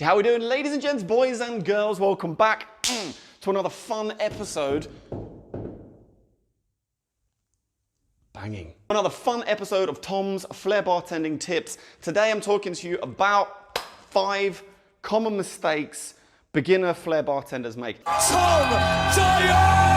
How we doing, ladies and gents, boys and girls? Welcome back to another fun episode. Banging. Another fun episode of Tom's Flair Bartending Tips. Today I'm talking to you about 5 common mistakes beginner Flair bartenders make. Tom Dyer!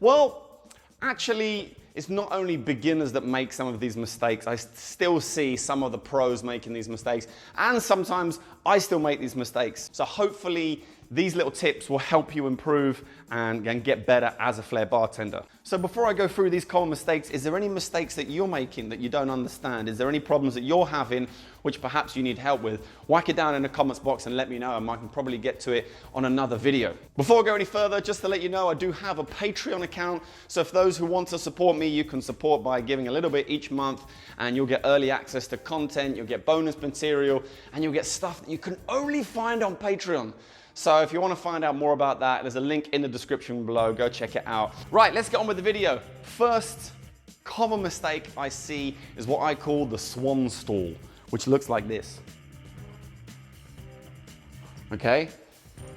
Well, actually, it's not only beginners that make some of these mistakes. I still see some of the pros making these mistakes, and sometimes I still make these mistakes. So hopefully these little tips will help you improve and get better as a Flair bartender. So before I go through these common mistakes, is there any mistakes that you're making that you don't understand? Is there any problems that you're having which perhaps you need help with? Whack it down in the comments box and let me know, and I can probably get to it on another video. Before I go any further, just to let you know, I do have a Patreon account. So if those who want to support me, you can support by giving a little bit each month, and you'll get early access to content, you'll get bonus material, and you'll get stuff that you can only find on Patreon. So if you want to find out more about that, there's a link in the description below. Go check it out. Right, let's get on with the video. First common mistake I see is what I call the Swan Stall, which looks like this. Okay,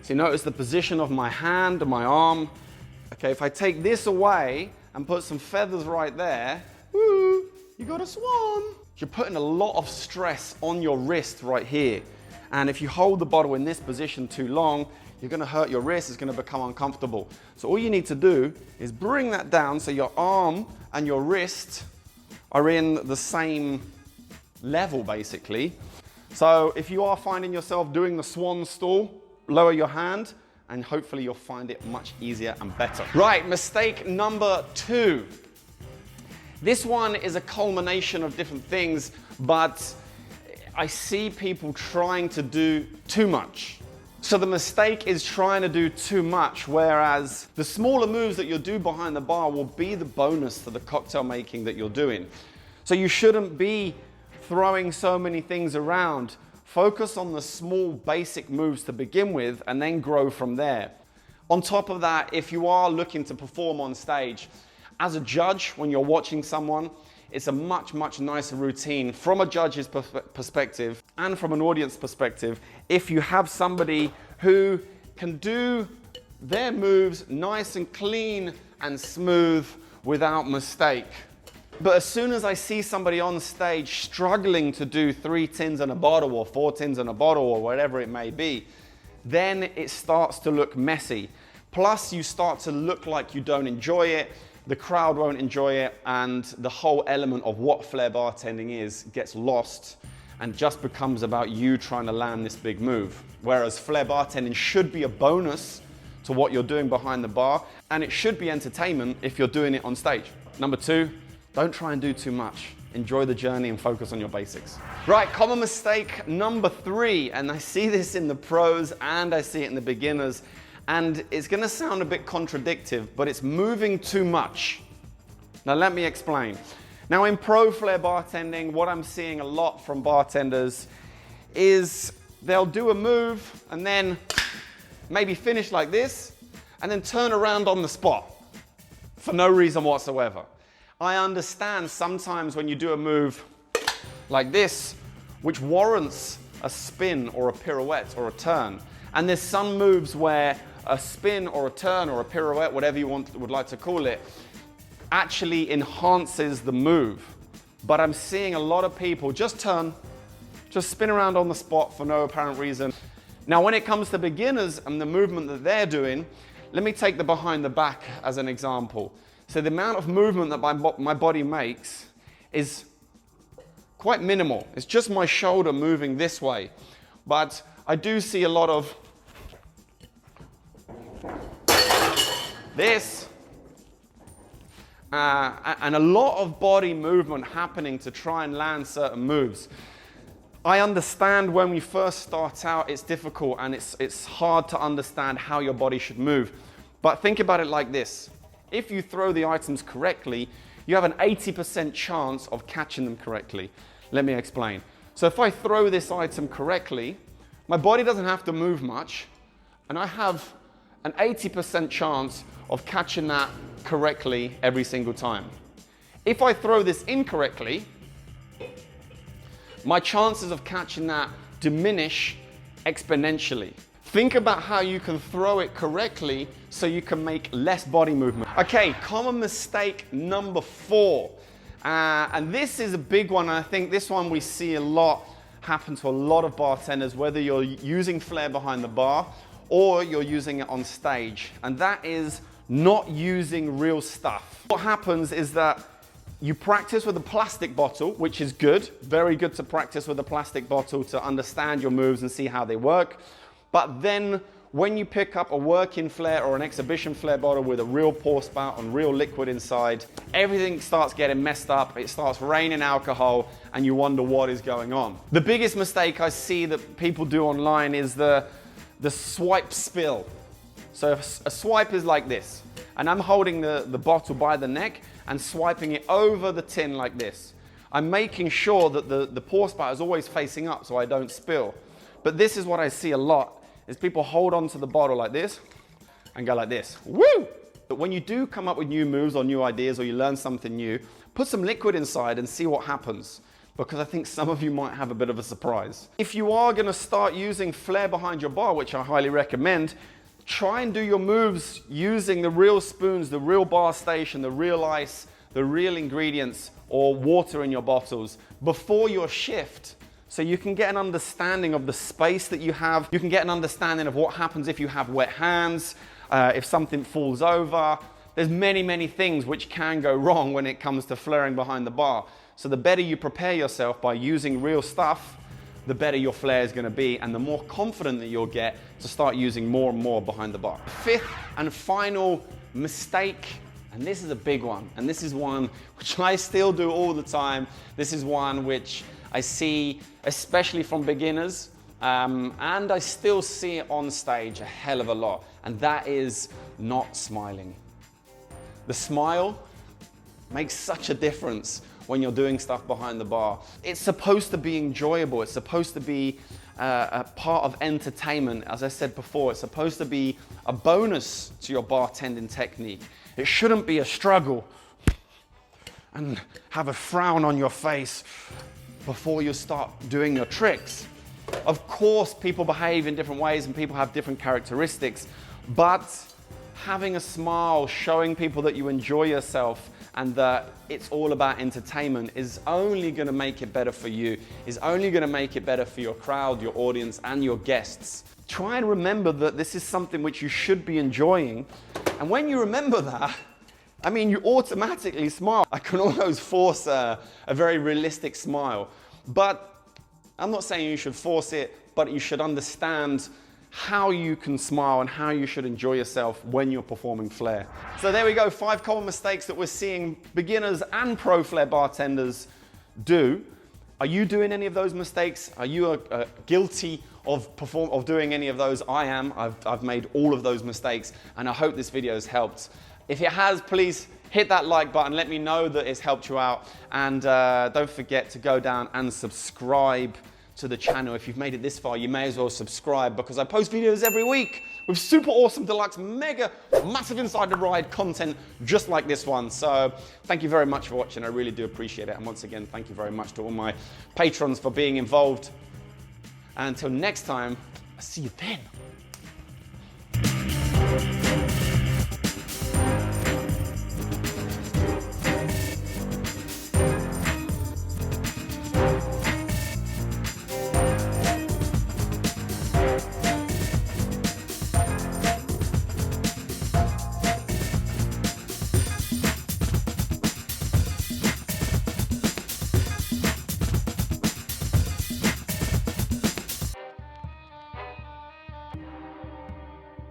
so you notice the position of my hand and my arm. Okay, if I take this away and put some feathers right there, woo, you got a swan. You're putting a lot of stress on your wrist right here. And if you hold the bottle in this position too long, you're gonna hurt your wrist, it's gonna become uncomfortable. So all you need to do is bring that down so your arm and your wrist are in the same level, basically. So if you are finding yourself doing the Swan Stall, lower your hand and hopefully you'll find it much easier and better. Right, mistake number 2. This one is a culmination of different things, but I see people trying to do too much. So the mistake is trying to do too much, whereas the smaller moves that you'll do behind the bar will be the bonus to the cocktail making that you're doing. So you shouldn't be throwing so many things around. Focus on the small basic moves to begin with and then grow from there. On top of that, if you are looking to perform on stage, as a judge, when you're watching someone, it's a much nicer routine from a judge's perspective and from an audience perspective if you have somebody who can do their moves nice and clean and smooth without mistake. But as soon as I see somebody on stage struggling to do 3 tins in a bottle or 4 tins in a bottle or whatever it may be, then it starts to look messy. Plus you start to look like you don't enjoy it. The crowd won't enjoy it, and the whole element of what Flair bartending is gets lost and just becomes about you trying to land this big move. Whereas Flair bartending should be a bonus to what you're doing behind the bar, and it should be entertainment if you're doing it on stage. Number 2, don't try and do too much. Enjoy the journey and focus on your basics. Right, common mistake number 3, and I see this in the pros and I see it in the beginners, and it's gonna sound a bit contradictory, but it's moving too much. Now let me explain. Now in pro Flair bartending, what I'm seeing a lot from bartenders is they'll do a move and then maybe finish like this and then turn around on the spot for no reason whatsoever. I understand sometimes when you do a move like this, which warrants a spin or a pirouette or a turn, and there's some moves where a spin or a turn or a pirouette, whatever you would like to call it, actually enhances the move. But I'm seeing a lot of people just turn, just spin around on the spot for no apparent reason. Now, when it comes to beginners and the movement that they're doing, let me take the behind the back as an example. So the amount of movement that my body makes is quite minimal. It's just my shoulder moving this way. But I do see a lot of this, and a lot of body movement happening to try and land certain moves. I understand when we first start out, it's difficult and it's hard to understand how your body should move. But think about it like this. If you throw the items correctly, you have an 80% chance of catching them correctly. Let me explain. So if I throw this item correctly, my body doesn't have to move much, and I have an 80% chance of catching that correctly every single time. If I throw this incorrectly, my chances of catching that diminish exponentially. Think about how you can throw it correctly so you can make less body movement. Okay, common mistake number 4. And this is a big one. I think this one we see a lot happen to a lot of bartenders, whether you're using Flair behind the bar or you're using it on stage. And that is not using real stuff. What happens is that you practice with a plastic bottle, which is good, very good to practice with a plastic bottle to understand your moves and see how they work. But then when you pick up a working Flair or an exhibition Flair bottle with a real pour spout and real liquid inside, everything starts getting messed up, it starts raining alcohol, and you wonder what is going on. The biggest mistake I see that people do online is the swipe spill. So a swipe is like this, and I'm holding the bottle by the neck and swiping it over the tin like this. I'm making sure that the pour spout is always facing up so I don't spill. But this is what I see a lot, is people hold onto the bottle like this and go like this. Woo! But when you do come up with new moves or new ideas or you learn something new, put some liquid inside and see what happens, because I think some of you might have a bit of a surprise. If you are gonna start using Flair behind your bar, which I highly recommend, try and do your moves using the real spoons, the real bar station, the real ice, the real ingredients, or water in your bottles before your shift. So you can get an understanding of the space that you have. You can get an understanding of what happens if you have wet hands, if something falls over. There's many, many things which can go wrong when it comes to flairing behind the bar. So the better you prepare yourself by using real stuff, the better your flair is going to be, and the more confident that you'll get to start using more and more behind the bar. Fifth and final mistake, and this is a big one, and this is one which I still do all the time. This is one which I see, especially from beginners, and I still see it on stage a hell of a lot, and that is not smiling. The smile makes such a difference when you're doing stuff behind the bar. It's supposed to be enjoyable. It's supposed to be a part of entertainment. As I said before, it's supposed to be a bonus to your bartending technique. It shouldn't be a struggle and have a frown on your face before you start doing your tricks. Of course, people behave in different ways and people have different characteristics, but having a smile, showing people that you enjoy yourself and that it's all about entertainment is only gonna make it better for you, is only gonna make it better for your crowd, your audience, and your guests. Try and remember that this is something which you should be enjoying. And when you remember that, I mean, you automatically smile. I can almost force a very realistic smile. But I'm not saying you should force it, but you should understand how you can smile and how you should enjoy yourself when you're performing Flair. So there we go, 5 common mistakes that we're seeing beginners and pro Flair bartenders do. Are you doing any of those mistakes? Are you guilty of doing any of those? I am. I've made all of those mistakes, and I hope this video has helped. If it has, please hit that like button. Let me know that it's helped you out. And don't forget to go down and subscribe to the channel. If you've made it this far, you may as well subscribe, because I post videos every week with super awesome, deluxe, mega, massive inside the ride content just like this one. So thank you very much for watching. I really do appreciate it. And once again, thank you very much to all my patrons for being involved. And until next time, I'll see you then.